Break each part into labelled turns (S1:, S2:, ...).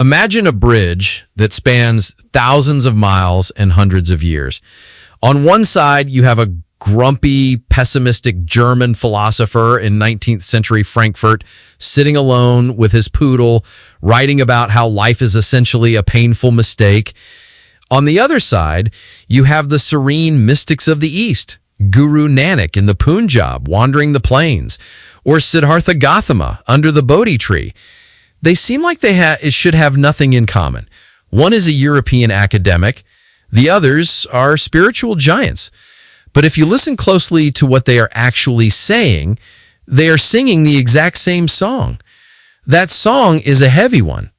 S1: Imagine a bridge that spans thousands of miles and hundreds of years. On one side, you have a grumpy, pessimistic German philosopher in 19th century Frankfurt, sitting alone with his poodle, writing about how life is essentially a painful mistake. On the other side, you have the serene mystics of the East, Guru Nanak in the Punjab, wandering the plains, or Siddhartha Gautama under the Bodhi tree. They seem like they should have nothing in common. One is a European academic, the others are spiritual giants. But if you listen closely to what they are actually saying, they are singing the exact same song. That song is a heavy one,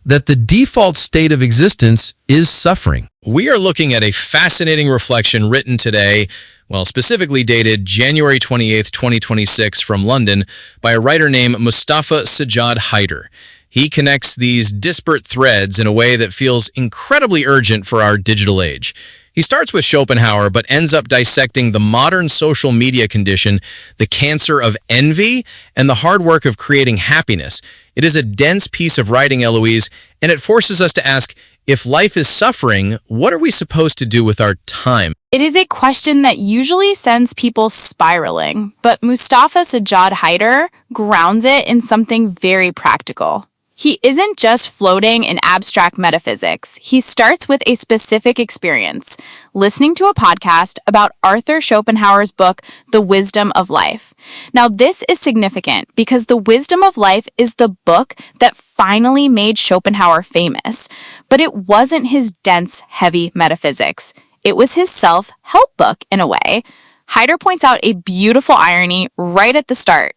S1: that the default state of existence is suffering.
S2: We are looking at a fascinating reflection written today, well, specifically dated January 28th, 2026 from London by a writer named Mustafa Sajjad Haider. He connects these disparate threads in a way that feels incredibly urgent for our digital age. He starts with Schopenhauer, but ends up dissecting the modern social media condition, the cancer of envy, and the hard work of creating happiness. It is a dense piece of writing, Eloise, and it forces us to ask, if life is suffering, what are we supposed to do with our time?
S3: It is a question that usually sends people spiraling, but Mustafa Sajjad Haider grounds it in something very practical. He isn't just floating in abstract metaphysics. He starts with a specific experience, listening to a podcast about Arthur Schopenhauer's book, The Wisdom of Life. Now, this is significant because The Wisdom of Life is the book that finally made Schopenhauer famous, but it wasn't his dense, heavy metaphysics. It was his self-help book, in a way. Haider points out a beautiful irony right at the start.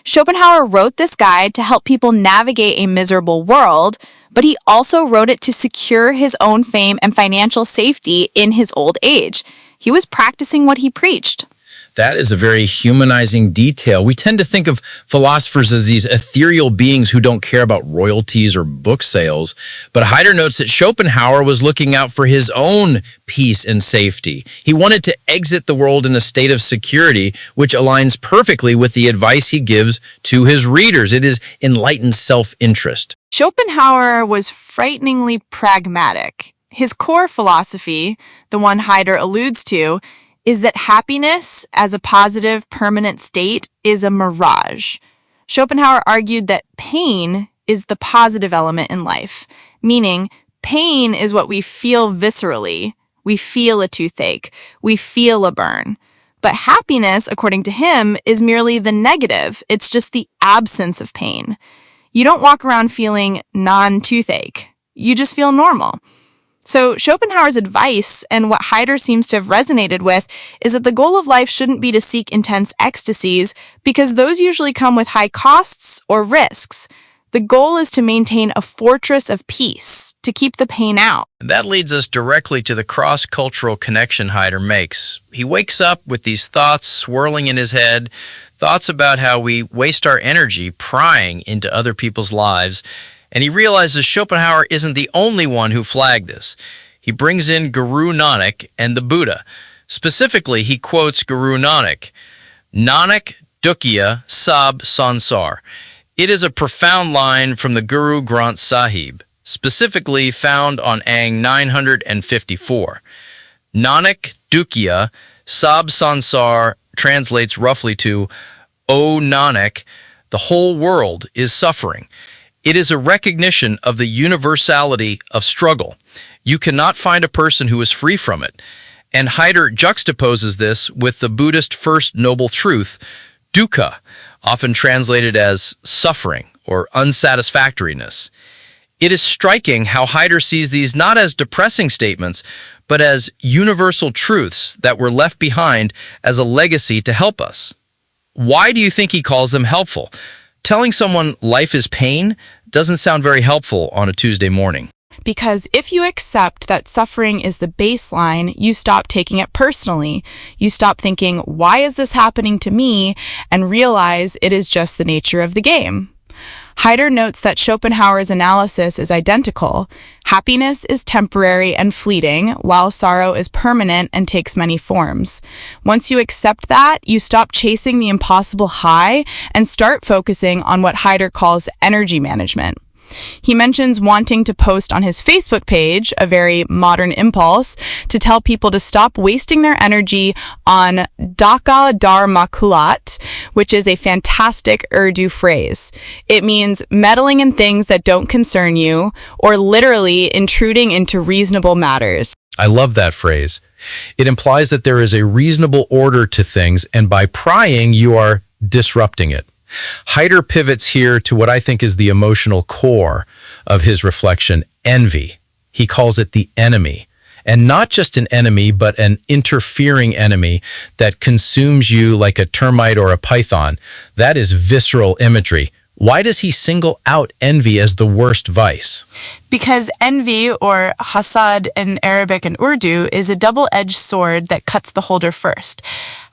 S3: Schopenhauer wrote this guide to help people navigate a miserable world, but he also wrote it to secure his own fame and financial safety in his old age. He was practicing what he preached.
S2: That is a very humanizing detail. We tend to think of philosophers as these ethereal beings who don't care about royalties or book sales. But Haider notes that Schopenhauer was looking out for his own peace and safety. He wanted to exit the world in a state of security, which aligns perfectly with the advice he gives to his readers. It is enlightened self-interest.
S3: Schopenhauer was frighteningly pragmatic. His core philosophy, the one Haider alludes to, is that happiness as a positive, permanent state is a mirage. Schopenhauer argued that pain is the positive element in life, meaning pain is what we feel viscerally. We feel a toothache. We feel a burn. But happiness, according to him, is merely the negative. It's just the absence of pain. You don't walk around feeling non-toothache. You just feel normal. So Schopenhauer's advice, and what Haider seems to have resonated with, is that the goal of life shouldn't be to seek intense ecstasies, because those usually come with high costs or risks. The goal is to maintain a fortress of peace, to keep the pain out.
S2: That leads us directly to the cross-cultural connection Haider makes. He wakes up with these thoughts swirling in his head, thoughts about how we waste our energy prying into other people's lives, and he realizes Schopenhauer isn't the only one who flagged this. He brings in Guru Nanak and the Buddha. Specifically, he quotes Guru Nanak, Nanak Dukhya Sab Sansar. It is a profound line from the Guru Granth Sahib, specifically found on Ang 954. Nanak Dukhya Sab Sansar translates roughly to, O Nanak, the whole world is suffering. It is a recognition of the universality of struggle. You cannot find a person who is free from it. And Haider juxtaposes this with the Buddhist first noble truth, dukkha, often translated as suffering or unsatisfactoriness. It is striking how Haider sees these not as depressing statements, but as universal truths that were left behind as a legacy to help us. Why do you think he calls them helpful? Telling someone life is pain doesn't sound very helpful on a Tuesday morning.
S3: Because if you accept that suffering is the baseline, you stop taking it personally. You stop thinking, why is this happening to me? And realize it is just the nature of the game. Haider notes that Schopenhauer's analysis is identical. Happiness is temporary and fleeting, while sorrow is permanent and takes many forms. Once you accept that, you stop chasing the impossible high and start focusing on what Haider calls energy management. He mentions wanting to post on his Facebook page, a very modern impulse, to tell people to stop wasting their energy on Daka Dar Makulat, which is a fantastic Urdu phrase. It means meddling in things that don't concern you, or literally intruding into reasonable matters.
S1: I love that phrase. It implies that there is a reasonable order to things, and by prying, you are disrupting it. Haider pivots here to what I think is the emotional core of his reflection, envy. He calls it the enemy. And not just an enemy, but an interfering enemy that consumes you like a termite or a python. That is visceral imagery. Why does he single out envy as the worst vice?
S3: Because envy, or hasad in Arabic and Urdu, is a double-edged sword that cuts the holder first.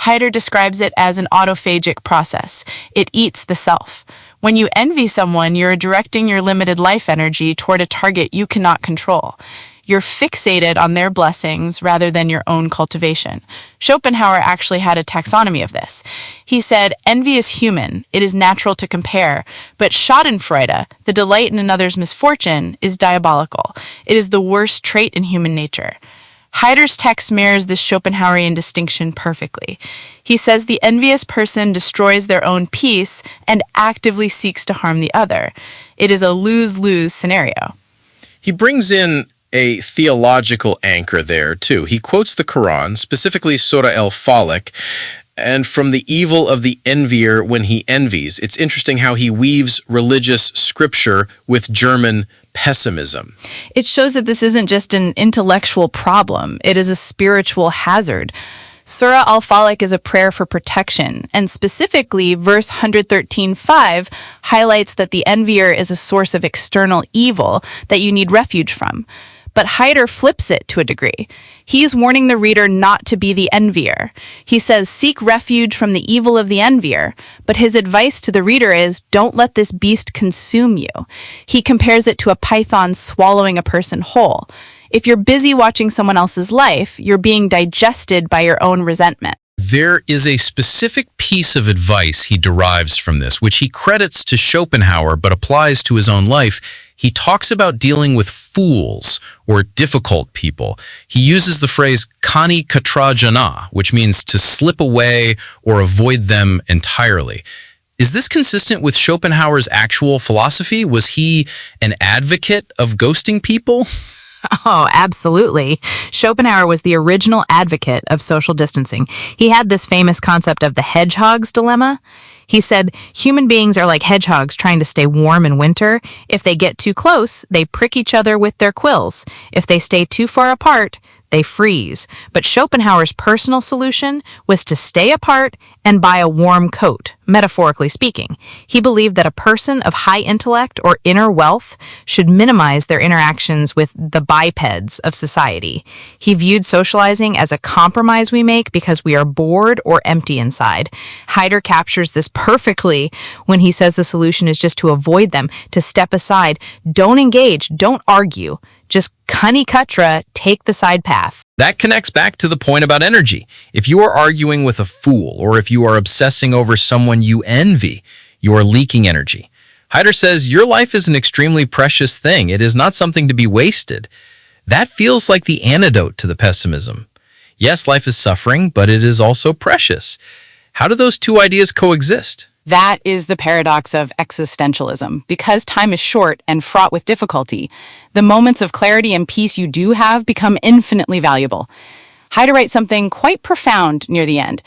S3: Haider describes it as an autophagic process. It eats the self. When you envy someone, you're directing your limited life energy toward a target you cannot control. You're fixated on their blessings rather than your own cultivation. Schopenhauer actually had a taxonomy of this. He said, envy is human, it is natural to compare, but schadenfreude, the delight in another's misfortune, is diabolical. It is the worst trait in human nature. Haider's text mirrors this Schopenhauerian distinction perfectly. He says the envious person destroys their own peace and actively seeks to harm the other. It is a lose-lose scenario.
S2: He brings in a theological anchor there, too. He quotes the Quran, specifically Surah Al-Falaq, and from the evil of the envier when he envies. It's interesting how he weaves religious scripture with German pessimism.
S3: It shows that this isn't just an intellectual problem, it is a spiritual hazard. Surah Al-Falaq is a prayer for protection, and specifically, verse 113.5 highlights that the envier is a source of external evil that you need refuge from. But Haider flips it to a degree. He's warning the reader not to be the envier. He says, seek refuge from the evil of the envier, but his advice to the reader is, don't let this beast consume you. He compares it to a python swallowing a person whole. If you're busy watching someone else's life, you're being digested by your own resentment.
S1: There is a specific piece of advice he derives from this, which he credits to Schopenhauer but applies to his own life. He talks about dealing with fools or difficult people. He uses the phrase kani katra jana, which means to slip away or avoid them entirely. Is this consistent with Schopenhauer's actual philosophy? Was he an advocate of ghosting people?
S3: Oh, absolutely. Schopenhauer was the original advocate of social distancing. He had this famous concept of the hedgehog's dilemma. He said, human beings are like hedgehogs trying to stay warm in winter. If they get too close, they prick each other with their quills. If they stay too far apart, they freeze. But Schopenhauer's personal solution was to stay apart and buy a warm coat, metaphorically speaking. He believed that a person of high intellect or inner wealth should minimize their interactions with the bipeds of society. He viewed socializing as a compromise we make because we are bored or empty inside. Haider captures this perfectly when he says the solution is just to avoid them, to step aside. Don't engage, don't argue. Just kani katra, take the side path.
S1: That connects back to the point about energy. If you are arguing with a fool, or if you are obsessing over someone you envy, you are leaking energy. Haider says your life is an extremely precious thing. It is not something to be wasted. That feels like the antidote to the pessimism. Yes, life is suffering, but it is also precious. How do those two ideas coexist?
S3: That is the paradox of existentialism. Because time is short and fraught with difficulty, the moments of clarity and peace you do have become infinitely valuable. Haider writes something quite profound near the end.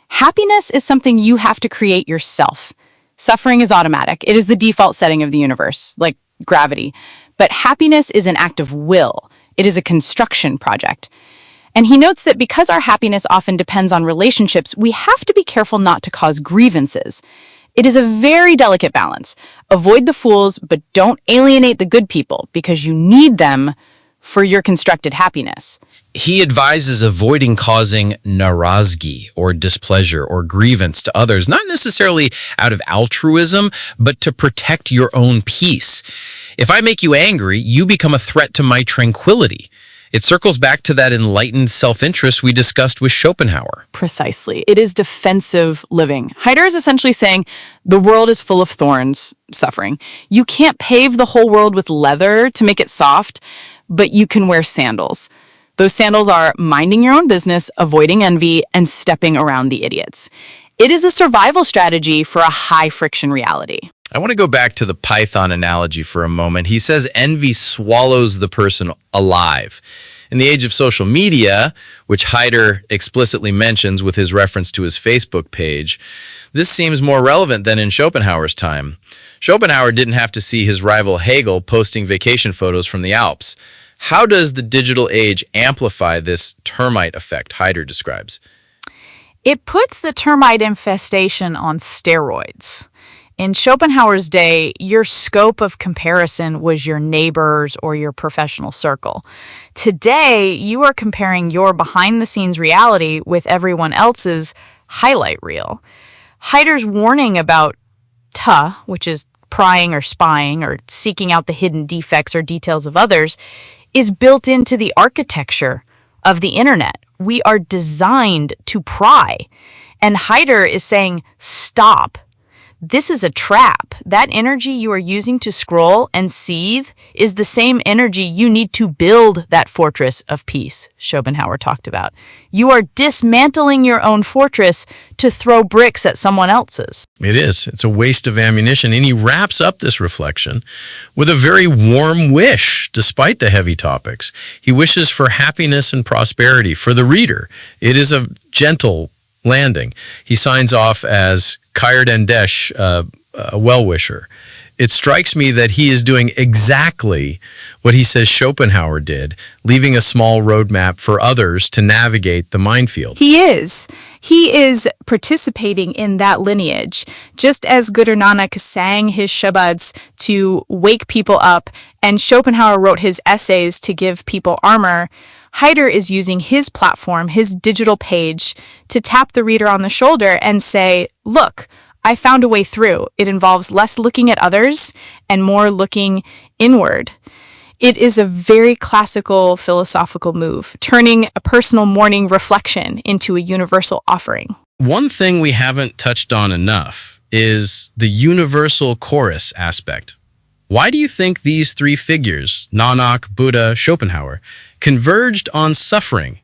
S3: Happiness is something you have to create yourself. Suffering is automatic. It is the default setting of the universe, like gravity. But happiness is an act of will. It is a construction project. And he notes that because our happiness often depends on relationships, we have to be careful not to cause grievances. It is a very delicate balance. Avoid the fools, but don't alienate the good people because you need them for your constructed happiness.
S1: He advises avoiding causing narazgi, or displeasure, or grievance to others, not necessarily out of altruism, but to protect your own peace. If I make you angry, you become a threat to my tranquility. It circles back to that enlightened self-interest we discussed with Schopenhauer.
S3: Precisely. It is defensive living. Haider is essentially saying the world is full of thorns, suffering. You can't pave the whole world with leather to make it soft, but you can wear sandals. Those sandals are minding your own business, avoiding envy, and stepping around the idiots. It is a survival strategy for a high-friction reality.
S1: I want to go back to the Python analogy for a moment. He says envy swallows the person alive. In the age of social media, which Haider explicitly mentions with his reference to his Facebook page, this seems more relevant than in Schopenhauer's time. Schopenhauer didn't have to see his rival Hegel posting vacation photos from the Alps. How does the digital age amplify this termite effect Haider describes?
S4: It puts the termite infestation on steroids. In Schopenhauer's day, your scope of comparison was your neighbors or your professional circle. Today, you are comparing your behind-the-scenes reality with everyone else's highlight reel. Haider's warning about which is prying or spying or seeking out the hidden defects or details of others, is built into the architecture of the internet. We are designed to pry. And Haider is saying, stop. This is a trap. That energy you are using to scroll and seethe is the same energy you need to build that fortress of peace Schopenhauer talked about. You are dismantling your own fortress to throw bricks at someone else's.
S1: It is. It's a waste of ammunition. And he wraps up this reflection with a very warm wish, despite the heavy topics. He wishes for happiness and prosperity for the reader. It is a gentle landing. He signs off as Khair Dendesh, a well-wisher. It strikes me that he is doing exactly what he says Schopenhauer did, leaving a small roadmap for others to navigate the minefield.
S4: He is. He is participating in that lineage. Just as Guru Nanak sang his shabads to wake people up and Schopenhauer wrote his essays to give people armor, Haider is using his platform, his digital page, to tap the reader on the shoulder and say, look, I found a way through. It involves less looking at others and more looking inward. It is a very classical philosophical move, turning a personal morning reflection into a universal offering.
S1: One thing we haven't touched on enough is the universal chorus aspect. Why do you think these three figures, Nanak, Buddha, Schopenhauer, converged on suffering?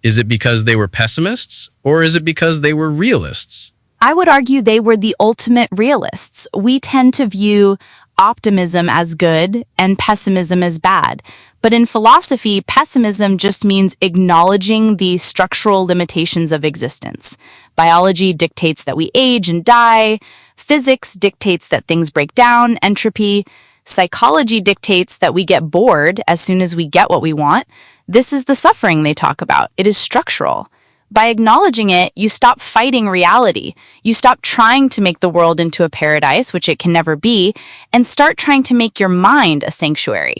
S1: Is it because they were pessimists, or is it because they were realists?
S3: I would argue they were the ultimate realists. We tend to view optimism as good and pessimism as bad. But in philosophy, pessimism just means acknowledging the structural limitations of existence. Biology dictates that we age and die. Physics dictates that things break down, entropy. Psychology dictates that we get bored as soon as we get what we want. This is the suffering they talk about. It is structural. By acknowledging it, you stop fighting reality. You stop trying to make the world into a paradise, which it can never be, and start trying to make your mind a sanctuary.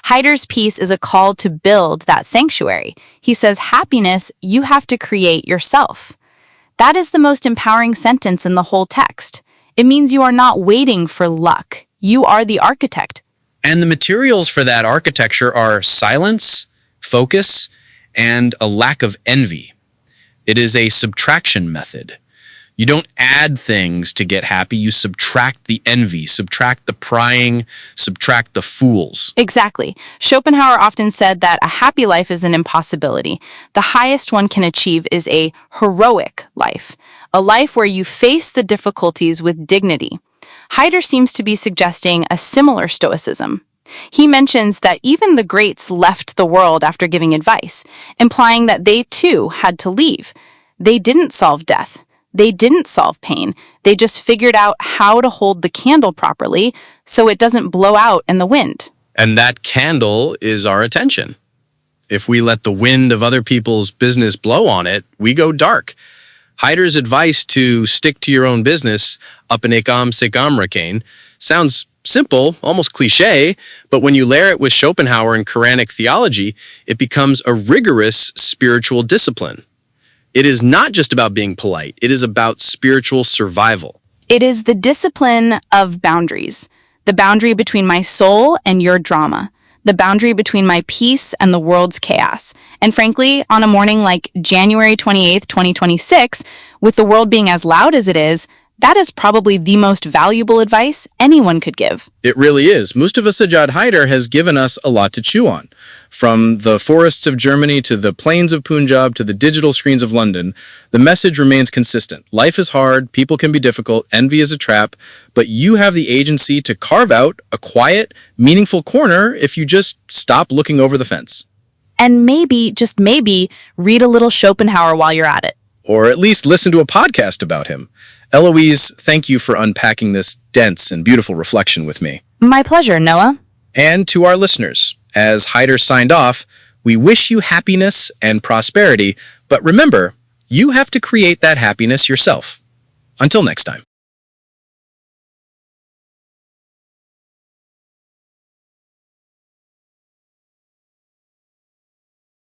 S3: Haider's piece is a call to build that sanctuary. He says, happiness, you have to create yourself. That is the most empowering sentence in the whole text. It means you are not waiting for luck. You are the architect.
S2: And the materials for that architecture are silence, focus, and a lack of envy. It is a subtraction method. You don't add things to get happy. You subtract the envy, subtract the prying, subtract the fools.
S3: Exactly. Schopenhauer often said that a happy life is an impossibility. The highest one can achieve is a heroic life, a life where you face the difficulties with dignity. Haider seems to be suggesting a similar stoicism. He mentions that even the greats left the world after giving advice, implying that they too had to leave. They didn't solve death. They didn't solve pain. They just figured out how to hold the candle properly so it doesn't blow out in the wind.
S2: And that candle is our attention. If we let the wind of other people's business blow on it, we go dark. Haider's advice to stick to your own business, apne kaam se kaam rakhein, sounds simple, almost cliche, but when you layer it with Schopenhauer and Quranic theology, it becomes a rigorous spiritual discipline. It is not just about being polite. It is about spiritual survival.
S3: It is the discipline of boundaries, the boundary between my soul and your drama, the boundary between my peace and the world's chaos. And frankly, on a morning like January 28th, 2026, with the world being as loud as it is, that is probably the most valuable advice anyone could give.
S2: It really is. Mustafa Sajjad Haider has given us a lot to chew on. From the forests of Germany to the plains of Punjab to the digital screens of London, the message remains consistent. Life is hard, people can be difficult, envy is a trap, but you have the agency to carve out a quiet, meaningful corner if you just stop looking over the fence.
S3: And maybe, just maybe, read a little Schopenhauer while you're at it.
S2: Or at least listen to a podcast about him. Eloise, thank you for unpacking this dense and beautiful reflection with me.
S3: My pleasure, Noah.
S2: And to our listeners, as Haider signed off, we wish you happiness and prosperity, but remember, you have to create that happiness yourself. Until next time.